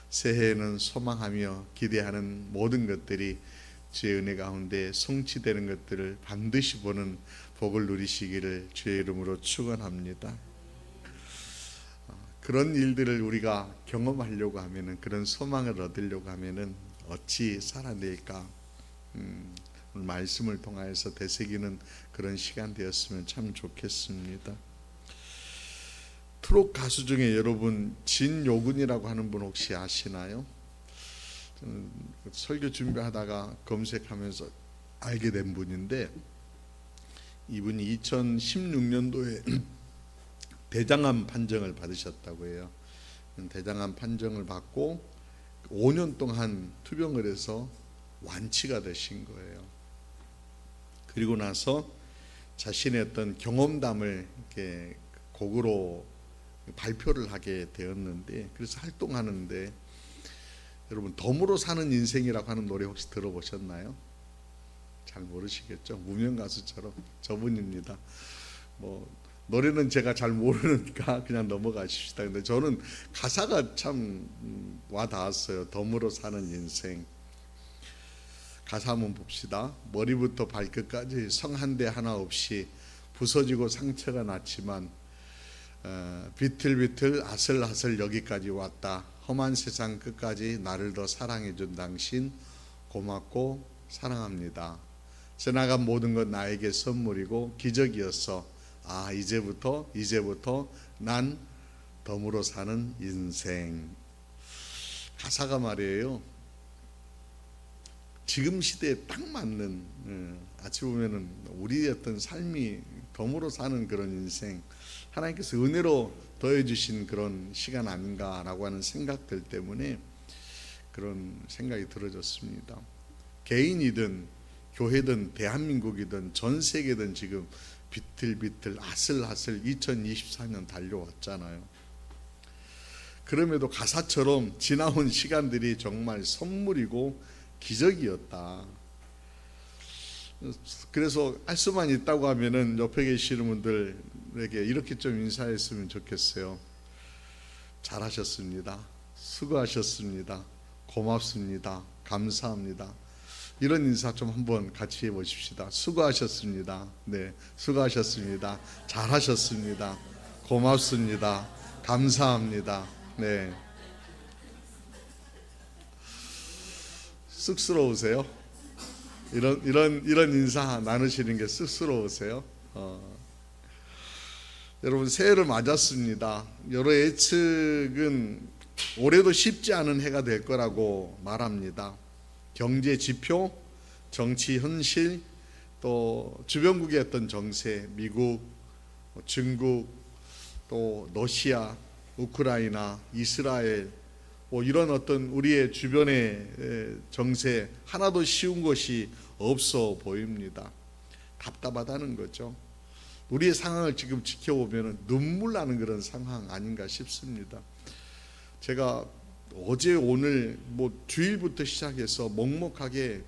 새해에는 소망하며 기대하는 모든 것들이 주의 은혜 가운데 성취되는 것들을 반드시 보는 복을 누리시기를 주의 이름으로 축원합니다. 그런 일들을 우리가 경험하려고 하면은, 그런 소망을 얻으려고 하면은 어찌 살아낼까? 오늘 말씀을 통하여서 되새기는 그런 시간 되었으면 참 좋겠습니다. 트롯 가수 중에 여러분 진요근이라고 하는 분 혹시 아시나요? 저는 설교 준비하다가 검색하면서 알게 된 분인데, 이분이 2016년도에 대장암 판정을 받으셨다고 해요. 대장암 판정을 받고 5년 동안 투병을 해서 완치가 되신 거예요. 그리고 나서 자신의 어떤 경험담을 이렇게 곡으로 발표를 하게 되었는데, 그래서 활동하는데, 여러분 덤으로 사는 인생이라고 하는 노래 혹시 들어보셨나요? 잘 모르시겠죠? 무명 가수처럼 저분입니다. 노래는 제가 잘 모르니까 그냥 넘어가십시다. 근데 저는 가사가 참 와닿았어요. 덤으로 사는 인생. 가사 한번 봅시다. 머리부터 발끝까지 성 한 대 하나 없이 부서지고 상처가 났지만 비틀비틀 아슬아슬 여기까지 왔다. 험한 세상 끝까지 나를 더 사랑해준 당신 고맙고 사랑합니다. 지나간 모든 건 나에게 선물이고 기적이었어. 이제부터 난 덤으로 사는 인생. 가사가 말이에요, 지금 시대에 딱 맞는, 어찌 보면은 우리의 어떤 삶이 덤으로 사는 그런 인생, 하나님께서 은혜로 더해주신 그런 시간 아닌가라고 하는 생각들 때문에 그런 생각이 들어졌습니다. 개인이든 교회든 대한민국이든 전 세계든 지금 비틀비틀 아슬아슬 2024년 달려왔잖아요. 그럼에도 가사처럼 지나온 시간들이 정말 선물이고 기적이었다. 그래서 할 수만 있다고 하면은 옆에 계시는 분들에게 이렇게 좀 인사했으면 좋겠어요. 잘하셨습니다. 수고하셨습니다. 고맙습니다. 감사합니다. 이런 인사 좀 한번 같이 해보십시다. 수고하셨습니다. 네, 수고하셨습니다. 잘하셨습니다. 고맙습니다. 감사합니다. 네. 쑥스러우세요? 이런 인사 나누시는 게 쑥스러우세요? 여러분 새해를 맞았습니다. 여러 예측은 올해도 쉽지 않은 해가 될 거라고 말합니다. 경제 지표, 정치 현실, 또 주변국의 어떤 정세, 미국, 중국, 또 러시아, 우크라이나, 이스라엘, 이런 어떤 우리의 주변의 정세 하나도 쉬운 것이 없어 보입니다. 답답하다는 거죠. 우리의 상황을 지금 지켜보면 눈물 나는 그런 상황 아닌가 싶습니다. 제가 어제 오늘 주일부터 시작해서 먹먹하게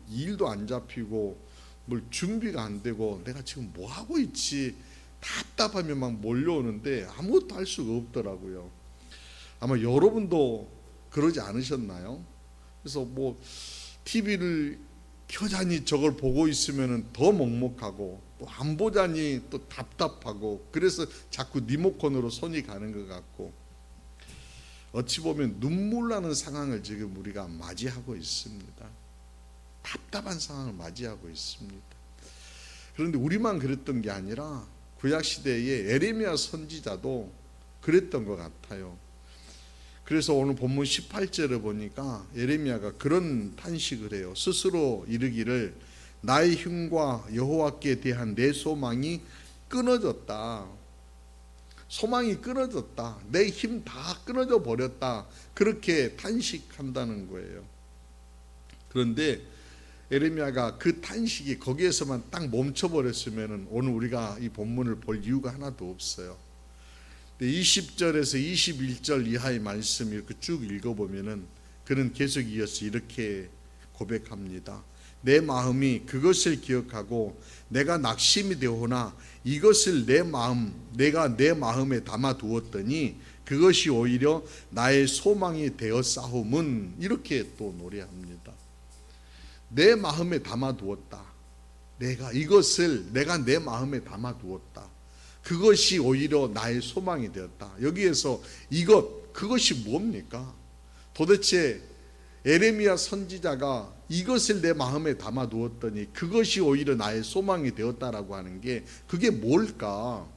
일도 안 잡히고 뭘 준비가 안 되고 내가 지금 뭐 하고 있지 답답하면 막 몰려오는데 아무것도 할 수가 없더라고요. 아마 여러분도 그러지 않으셨나요? 그래서 TV를 켜자니 저걸 보고 있으면 더 먹먹하고 또 안 보자니 또 답답하고, 그래서 자꾸 리모컨으로 손이 가는 것 같고, 어찌 보면 눈물 나는 상황을 지금 우리가 맞이하고 있습니다. 답답한 상황을 맞이하고 있습니다. 그런데 우리만 그랬던 게 아니라 구약시대의 에레미야 선지자도 그랬던 것 같아요. 그래서 오늘 본문 18절에 보니까 에레미야가 그런 탄식을 해요. 스스로 이르기를 나의 힘과 여호와께 대한 내 소망이 끊어졌다. 소망이 끊어졌다. 내 힘 다 끊어져 버렸다. 그렇게 탄식한다는 거예요. 그런데 에레미야가 그 탄식이 거기에서만 딱 멈춰버렸으면 오늘 우리가 이 본문을 볼 이유가 하나도 없어요. 20절에서 21절 이하의 말씀 이렇게 쭉 읽어보면은 그는 계속 이어서 이렇게 고백합니다. 내 마음이 그것을 기억하고 내가 낙심이 되오나 이것을 내가 내 마음에 담아 두었더니 그것이 오히려 나의 소망이 되었사옴은 이렇게 또 노래합니다. 내 마음에 담아두었다. 내가 내 마음에 담아두었다. 그것이 오히려 나의 소망이 되었다. 여기에서 그것이 뭡니까? 도대체 에레미야 선지자가 이것을 내 마음에 담아두었더니 그것이 오히려 나의 소망이 되었다라고 하는 게 그게 뭘까?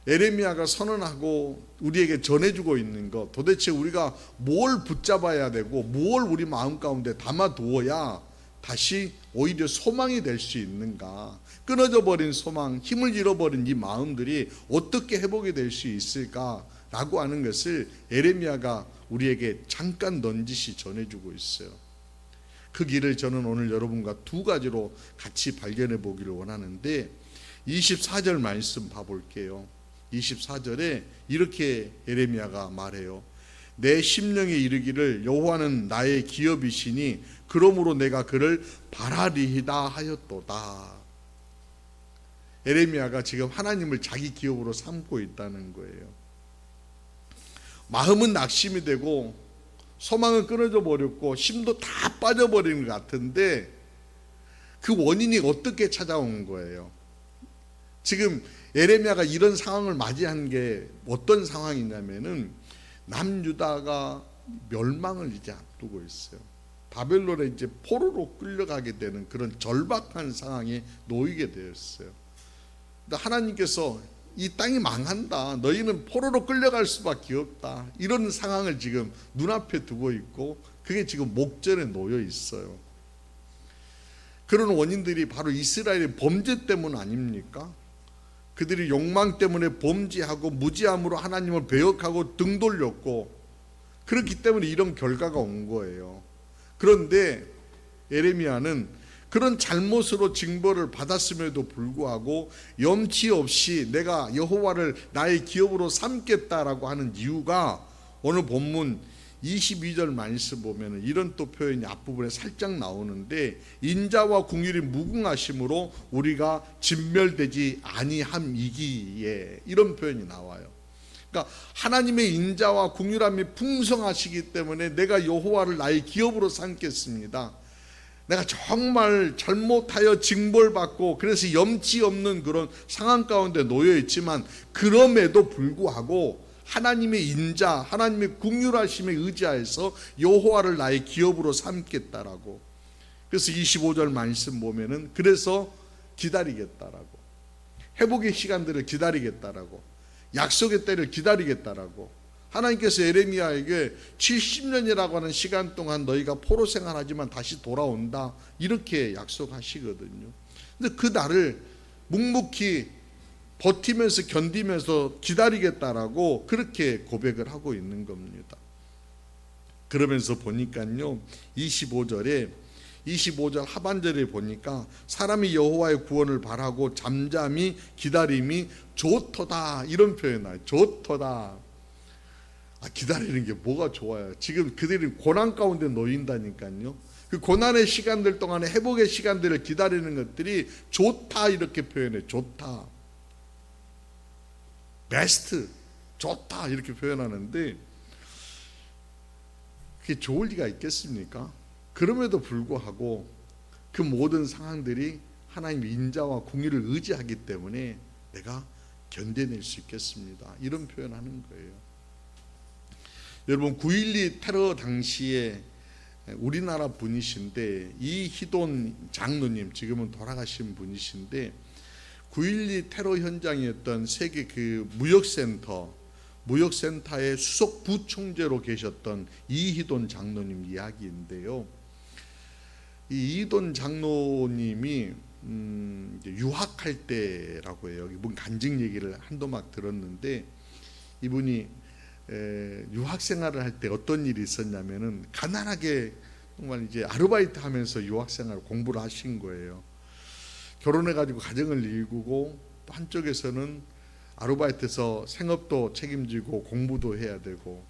에레미야가 선언하고 우리에게 전해주고 있는 것, 도대체 우리가 뭘 붙잡아야 되고 뭘 우리 마음 가운데 담아두어야 다시 오히려 소망이 될 수 있는가? 끊어져 버린 소망, 힘을 잃어버린 이 마음들이 어떻게 회복이 될 수 있을까라고 하는 것을 에레미야가 우리에게 잠깐 넌지시 전해주고 있어요. 그 길을 저는 오늘 여러분과 두 가지로 같이 발견해 보기를 원하는데 24절 말씀 봐볼게요. 24절에 이렇게 에레미야가 말해요. 내 심령에 이르기를 여호와는 나의 기업이시니 그러므로 내가 그를 바라리이다 하였도다. 에레미야가 지금 하나님을 자기 기업으로 삼고 있다는 거예요. 마음은 낙심이 되고 소망은 끊어져 버렸고 힘도 다 빠져버리는 것 같은데 그 원인이 어떻게 찾아온 거예요? 지금 에레미야가 이런 상황을 맞이한 게 어떤 상황이냐면은 남유다가 멸망을 이제 앞두고 있어요. 바벨론에 이제 포로로 끌려가게 되는 그런 절박한 상황에 놓이게 되었어요. 근데 하나님께서 이 땅이 망한다, 너희는 포로로 끌려갈 수밖에 없다, 이런 상황을 지금 눈앞에 두고 있고 그게 지금 목전에 놓여 있어요. 그런 원인들이 바로 이스라엘의 범죄 때문 아닙니까? 그들이 욕망 때문에 범죄하고 무지함으로 하나님을 배역하고 등 돌렸고 그렇기 때문에 이런 결과가 온 거예요. 그런데 에레미야는 그런 잘못으로 징벌을 받았음에도 불구하고 염치 없이 내가 여호와를 나의 기업으로 삼겠다라고 하는 이유가 오늘 본문 22절 말씀 보면 이런 또 표현이 앞부분에 살짝 나오는데 인자와 궁율이 무궁하심으로 우리가 진멸되지 아니함이기에, 이런 표현이 나와요. 그러니까 하나님의 인자와 궁율함이 풍성하시기 때문에 내가 여호와를 나의 기업으로 삼겠습니다. 내가 정말 잘못하여 징벌받고 그래서 염치 없는 그런 상황 가운데 놓여 있지만 그럼에도 불구하고 하나님의 인자, 하나님의 긍휼하심에 의지하여서 여호와를 나의 기업으로 삼겠다라고. 그래서 25절 말씀 보면은 그래서 기다리겠다라고, 회복의 시간들을 기다리겠다라고, 약속의 때를 기다리겠다라고. 하나님께서 에레미야에게 70년이라고 하는 시간 동안 너희가 포로 생활하지만 다시 돌아온다, 이렇게 약속하시거든요. 근데 그 날을 묵묵히 버티면서 견디면서 기다리겠다라고 그렇게 고백을 하고 있는 겁니다. 그러면서 보니까요 25절 하반절에 보니까 사람이 여호와의 구원을 바라고 잠잠히 기다림이 좋도다, 이런 표현 나와요. 좋도다. 기다리는 게 뭐가 좋아요? 지금 그들이 고난 가운데 놓인다니까요. 그 고난의 시간들 동안에 회복의 시간들을 기다리는 것들이 좋다, 이렇게 표현해. 좋다, 베스트, 좋다, 이렇게 표현하는데 그게 좋을 리가 있겠습니까? 그럼에도 불구하고 그 모든 상황들이 하나님의 인자와 공의를 의지하기 때문에 내가 견뎌낼 수 있겠습니다, 이런 표현하는 거예요. 여러분 9.12 테러 당시에 우리나라 분이신데 이희돈 장로님, 지금은 돌아가신 분이신데 9.12 테러 현장이었던 세계 그 무역센터의 수석 부총재로 계셨던 이희돈 장로님 이야기인데요. 이 이희돈 장로님이 유학할 때라고 해요. 이분 간증 얘기를 한도 막 들었는데 이분이 유학 생활을 할 때 어떤 일이 있었냐면은 가난하게 정말 이제 아르바이트 하면서 유학 생활 공부를 하신 거예요. 결혼해 가지고 가정을 이루고 또 한쪽에서는 아르바이트에서 생업도 책임지고 공부도 해야 되고,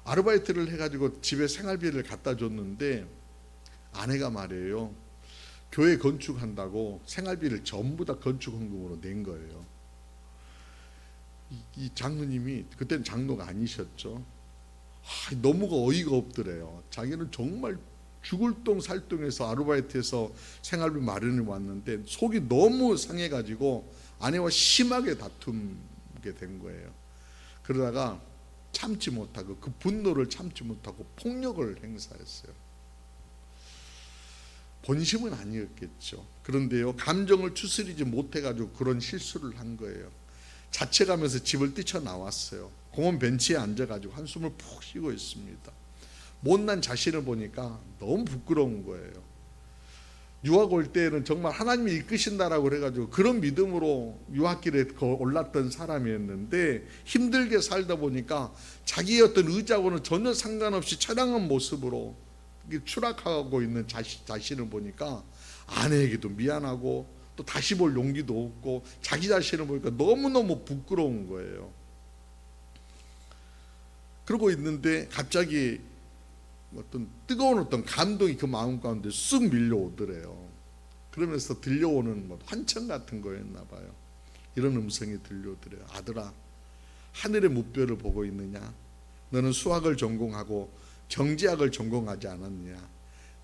아르바이트를 해 가지고 집에 생활비를 갖다 줬는데 아내가 말이에요, 교회 건축한다고 생활비를 전부 다 건축 헌금으로 낸 거예요. 이 장로님이 그때는 장로가 아니셨죠. 너무가 어이가 없더래요. 자기는 정말 죽을 똥 살똥해서 아르바이트해서 생활비 마련해 왔는데 속이 너무 상해가지고 아내와 심하게 다투게 된 거예요. 그러다가 참지 못하고 그 분노를 참지 못하고 폭력을 행사했어요. 본심은 아니었겠죠. 그런데요, 감정을 추스리지 못해가지고 그런 실수를 한 거예요. 자책하면서 집을 뛰쳐나왔어요. 공원 벤치에 앉아가지고 한숨을 푹 쉬고 있습니다. 못난 자신을 보니까 너무 부끄러운 거예요. 유학 올 때는 정말 하나님이 이끄신다라고 그래가지고 그런 믿음으로 유학길에 올랐던 사람이었는데 힘들게 살다 보니까 자기의 어떤 의지하고는 전혀 상관없이 처량한 모습으로 추락하고 있는 자신을 보니까 아내에게도 미안하고 또 다시 볼 용기도 없고 자기 자신을 보니까 너무너무 부끄러운 거예요. 그러고 있는데 갑자기 어떤 뜨거운 어떤 감동이 그 마음 가운데 쑥 밀려오더래요. 그러면서 들려오는 환청 같은 거였나 봐요. 이런 음성이 들려오더래요. 아들아, 하늘의 무뼈를 보고 있느냐? 너는 수학을 전공하고 경제학을 전공하지 않았느냐?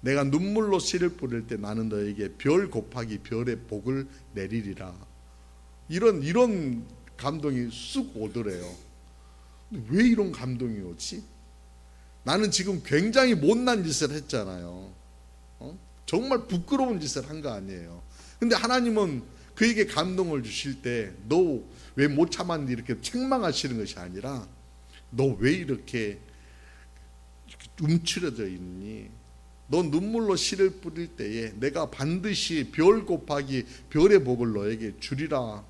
내가 눈물로 씨를 뿌릴 때 나는 너에게 별 곱하기 별의 복을 내리리라. 이런 감동이 쑥 오더래요. 왜 이런 감동이 오지? 나는 지금 굉장히 못난 짓을 했잖아요. 정말 부끄러운 짓을 한 거 아니에요. 근데 하나님은 그에게 감동을 주실 때 너 왜 못 참았는지 이렇게 책망하시는 것이 아니라 너 왜 이렇게 움츠려져 있니? 너 눈물로 씨를 뿌릴 때에 내가 반드시 별 곱하기 별의 복을 너에게 주리라.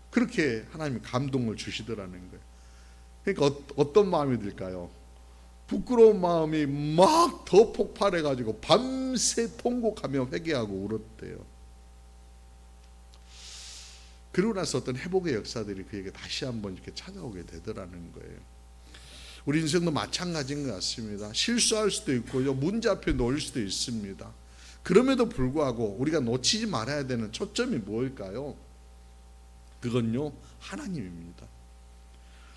그렇게 하나님이 감동을 주시더라는 거예요. 그러니까 어떤 마음이 들까요? 부끄러운 마음이 막 더 폭발해가지고 밤새 통곡하며 회개하고 울었대요. 그러고 나서 어떤 회복의 역사들이 그에게 다시 한번 이렇게 찾아오게 되더라는 거예요. 우리 인생도 마찬가지인 것 같습니다. 실수할 수도 있고요, 문제 앞에 놓일 수도 있습니다. 그럼에도 불구하고 우리가 놓치지 말아야 되는 초점이 뭘까요? 그건요, 하나님입니다.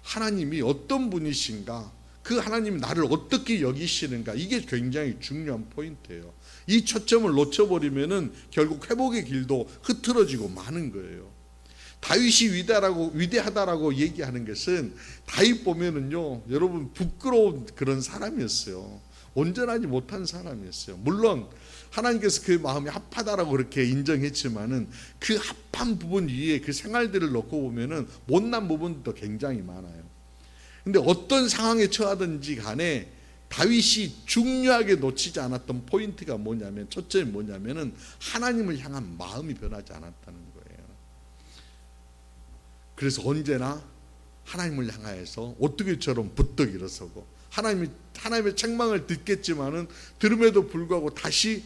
하나님이 어떤 분이신가, 그 하나님이 나를 어떻게 여기시는가, 이게 굉장히 중요한 포인트예요. 이 초점을 놓쳐버리면은 결국 회복의 길도 흐트러지고 마는 거예요. 다윗이 위대하다라고 얘기하는 것은, 다윗 보면은요, 여러분 부끄러운 그런 사람이었어요. 온전하지 못한 사람이었어요. 물론 하나님께서 그 마음이 합하다라고 그렇게 인정했지만은 그 합한 부분 위에 그 생활들을 놓고 보면은 못난 부분도 굉장히 많아요. 근데 어떤 상황에 처하든지 간에 다윗이 중요하게 놓치지 않았던 포인트가 뭐냐면, 첫째는 뭐냐면은 하나님을 향한 마음이 변하지 않았다는 거예요. 그래서 언제나 하나님을 향하여서 오뚜기처럼 부쩍 일어서고, 하나님의 책망을 듣겠지만은 들음에도 불구하고 다시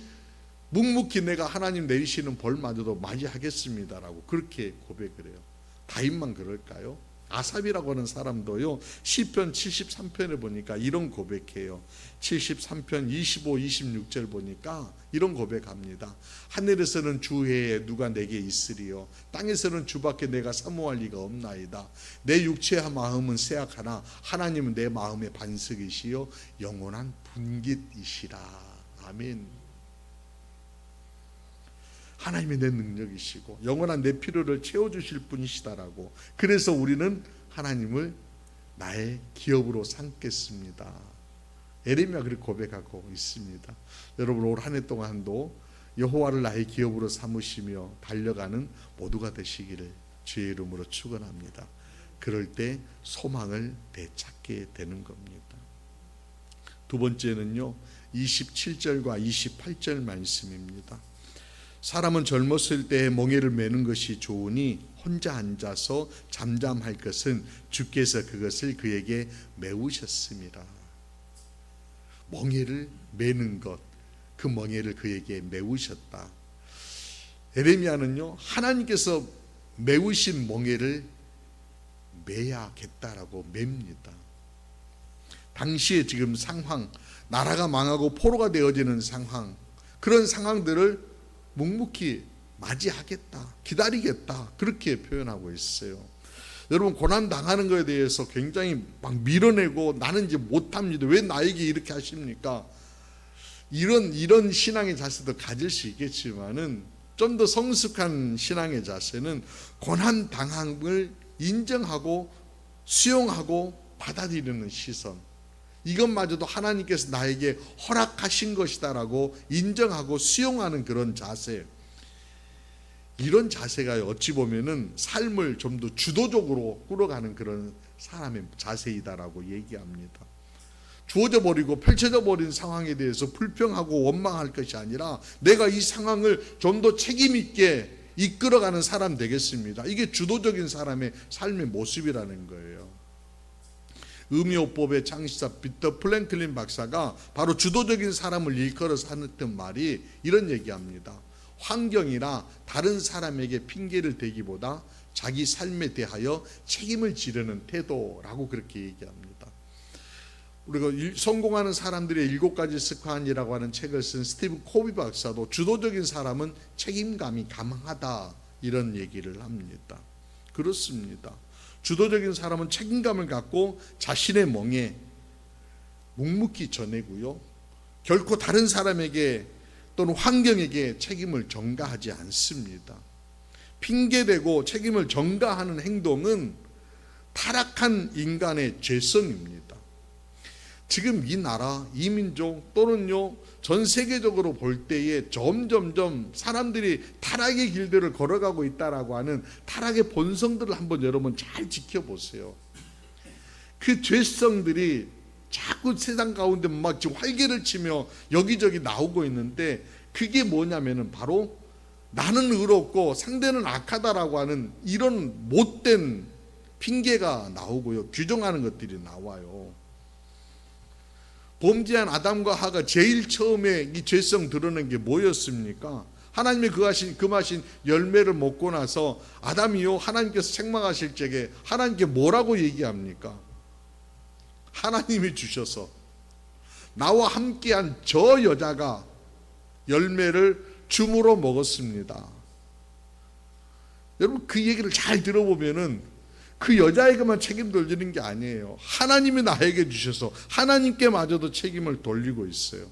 묵묵히 내가 하나님 내리시는 벌마저도 맞이하겠습니다라고 그렇게 고백을 해요. 다윗만 그럴까요? 아삽이라고 하는 사람도요, 시편 73편에 보니까 이런 고백해요. 73편 25, 26절 보니까 이런 고백합니다. 하늘에서는 주 외에 누가 내게 있으리요, 땅에서는 주밖에 내가 사모할 리가 없나이다. 내 육체와 마음은 쇠약하나 하나님은 내 마음의 반석이시요 영원한 분깃이시라. 아멘. 하나님이 내 능력이시고 영원한 내 필요를 채워주실 분이시다라고. 그래서 우리는 하나님을 나의 기업으로 삼겠습니다. 에레미야 그렇게 고백하고 있습니다. 여러분, 올 한 해 동안도 여호와를 나의 기업으로 삼으시며 달려가는 모두가 되시기를 주의 이름으로 축원합니다. 그럴 때 소망을 되찾게 되는 겁니다. 두 번째는요, 27절과 28절 말씀입니다. 사람은 젊었을 때에 멍에를 매는 것이 좋으니 혼자 앉아서 잠잠할 것은 주께서 그것을 그에게 메우셨습니다. 멍에를 매는 것, 그 멍에를 그에게 메우셨다. 에레미야는요, 하나님께서 메우신 멍에를 매야겠다라고 맵니다. 당시에 지금 상황, 나라가 망하고 포로가 되어지는 상황, 그런 상황들을 묵묵히 맞이하겠다, 기다리겠다, 그렇게 표현하고 있어요. 여러분 고난 당하는 것에 대해서 굉장히 막 밀어내고 나는 이제 못합니다. 왜 나에게 이렇게 하십니까? 이런 신앙의 자세도 가질 수 있겠지만은 좀 더 성숙한 신앙의 자세는 고난 당함을 인정하고 수용하고 받아들이는 시선. 이것마저도 하나님께서 나에게 허락하신 것이다라고 인정하고 수용하는 그런 자세. 이런 자세가 어찌 보면은 삶을 좀 더 주도적으로 끌어가는 그런 사람의 자세이다라고 얘기합니다. 주어져 버리고 펼쳐져 버린 상황에 대해서 불평하고 원망할 것이 아니라 내가 이 상황을 좀 더 책임 있게 이끌어가는 사람 되겠습니다. 이게 주도적인 사람의 삶의 모습이라는 거예요. 음요법의 창시자 비터 플랭클린 박사가 바로 주도적인 사람을 일컬어서 하는 말이 이런 얘기합니다. 환경이나 다른 사람에게 핑계를 대기보다 자기 삶에 대하여 책임을 지르는 태도라고 그렇게 얘기합니다. 우리가 성공하는 사람들의 7가지 습관이라고 하는 책을 쓴 스티븐 코비 박사도 주도적인 사람은 책임감이 강하다 이런 얘기를 합니다. 그렇습니다. 주도적인 사람은 책임감을 갖고 자신의 멍에 묵묵히 전해고요. 결코 다른 사람에게 또는 환경에게 책임을 전가하지 않습니다. 핑계대고 책임을 전가하는 행동은 타락한 인간의 죄성입니다. 지금 이 나라, 이 민족 또는요 전 세계적으로 볼 때에 점점점 사람들이 타락의 길들을 걸어가고 있다라고 하는 타락의 본성들을 한번 여러분 잘 지켜보세요. 그 죄성들이 자꾸 세상 가운데 막 지금 활개를 치며 여기저기 나오고 있는데 그게 뭐냐면은 바로 나는 의롭고 상대는 악하다라고 하는 이런 못된 핑계가 나오고요. 규정하는 것들이 나와요. 범죄한 아담과 하가 제일 처음에 이 죄성 드러낸 게 뭐였습니까? 하나님이 금하신 열매를 먹고 나서 아담이요 하나님께서 책망하실 적에 하나님께 뭐라고 얘기합니까? 하나님이 주셔서 나와 함께한 저 여자가 열매를 줌으로 먹었습니다. 여러분 그 얘기를 잘 들어보면은 그 여자에게만 책임 돌리는 게 아니에요. 하나님이 나에게 주셔서 하나님께 마저도 책임을 돌리고 있어요.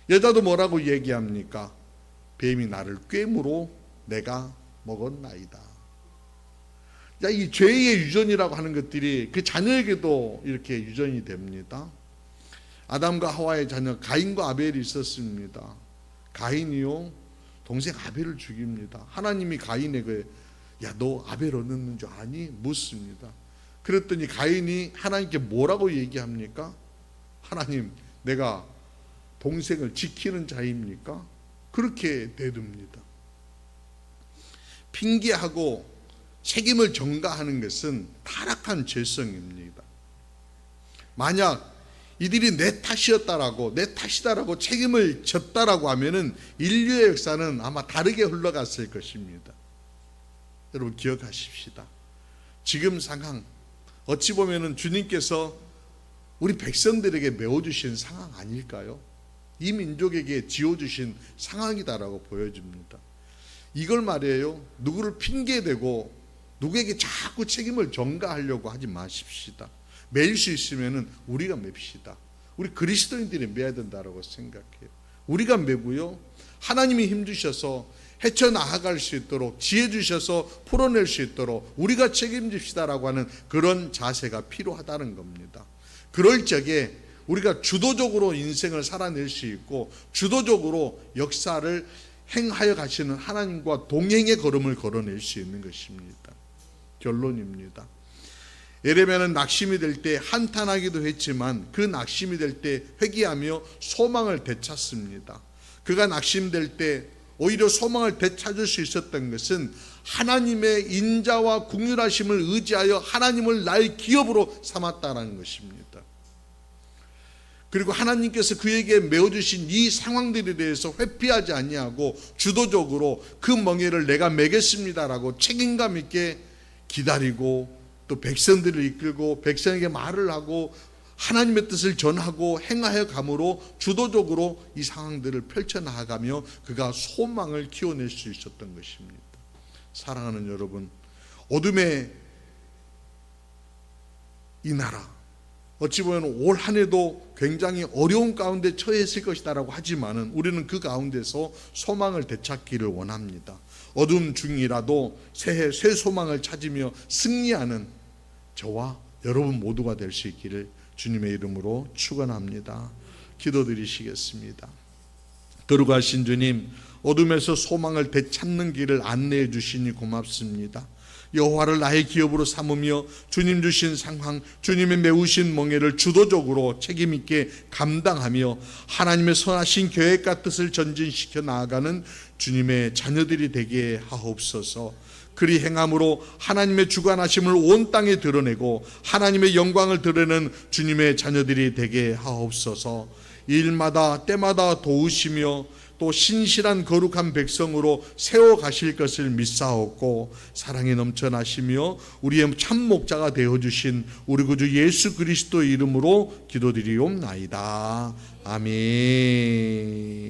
여자도 뭐라고 얘기합니까? 뱀이 나를 꿰물어 내가 먹었나이다. 이 죄의 유전이라고 하는 것들이 그 자녀에게도 이렇게 유전이 됩니다. 아담과 하와의 자녀 가인과 아벨이 있었습니다. 가인이요 동생 아벨을 죽입니다. 하나님이 가인에게 야, 너 아벨 얻는 줄 아니? 묻습니다. 그랬더니 가인이 하나님께 뭐라고 얘기합니까? 하나님, 내가 동생을 지키는 자입니까? 그렇게 대듭니다. 핑계하고 책임을 전가하는 것은 타락한 죄성입니다. 만약 이들이 내 탓이었다라고 내 탓이다라고 책임을 졌다라고 하면은 인류의 역사는 아마 다르게 흘러갔을 것입니다. 여러분 기억하십시다. 지금 상황 어찌 보면은 주님께서 우리 백성들에게 메워주신 상황 아닐까요? 이 민족에게 지어주신 상황이다라고 보여집니다. 이걸 말이에요. 누구를 핑계대고 누구에게 자꾸 책임을 전가하려고 하지 마십시다. 매일 수 있으면은 우리가 맵시다. 우리 그리스도인들이 매야 된다라고 생각해요. 우리가 매고요. 하나님이 힘주셔서 헤쳐나갈 수 있도록 지혜 주셔서 풀어낼 수 있도록 우리가 책임집시다라고 하는 그런 자세가 필요하다는 겁니다. 그럴 적에 우리가 주도적으로 인생을 살아낼 수 있고 주도적으로 역사를 행하여 가시는 하나님과 동행의 걸음을 걸어낼 수 있는 것입니다. 결론입니다. 예레미야는 낙심이 될 때 한탄하기도 했지만 그 낙심이 될 때 회개하며 소망을 되찾습니다. 그가 낙심될 때 오히려 소망을 되찾을 수 있었던 것은 하나님의 인자와 긍휼하심을 의지하여 하나님을 나의 기업으로 삼았다는 것입니다. 그리고 하나님께서 그에게 메워주신 이 상황들에 대해서 회피하지 아니하고 주도적으로 그 멍에를 내가 매겠습니다라고 책임감 있게 기다리고 또 백성들을 이끌고 백성에게 말을 하고 하나님의 뜻을 전하고 행하여 감으로 주도적으로 이 상황들을 펼쳐나가며 그가 소망을 키워낼 수 있었던 것입니다. 사랑하는 여러분, 어둠의 이 나라 어찌 보면 올 한 해도 굉장히 어려운 가운데 처해 있을 것이다라고 하지만은 우리는 그 가운데서 소망을 되찾기를 원합니다. 어둠 중이라도 새해 새 소망을 찾으며 승리하는 저와 여러분 모두가 될 수 있기를 주님의 이름으로 축원합니다. 기도드리시겠습니다. 거룩하신 주님, 어둠에서 소망을 되찾는 길을 안내해 주시니 고맙습니다. 여호와를 나의 기업으로 삼으며 주님 주신 상황, 주님의 메우신 멍에를 주도적으로 책임 있게 감당하며 하나님의 선하신 계획과 뜻을 전진시켜 나아가는 주님의 자녀들이 되게 하옵소서. 그리 행함으로 하나님의 주관하심을 온 땅에 드러내고 하나님의 영광을 드러내는 주님의 자녀들이 되게 하옵소서. 일마다 때마다 도우시며 또 신실한 거룩한 백성으로 세워가실 것을 믿사옵고 사랑에 넘쳐나시며 우리의 참 목자가 되어주신 우리 구주 예수 그리스도 이름으로 기도드리옵나이다. 아멘.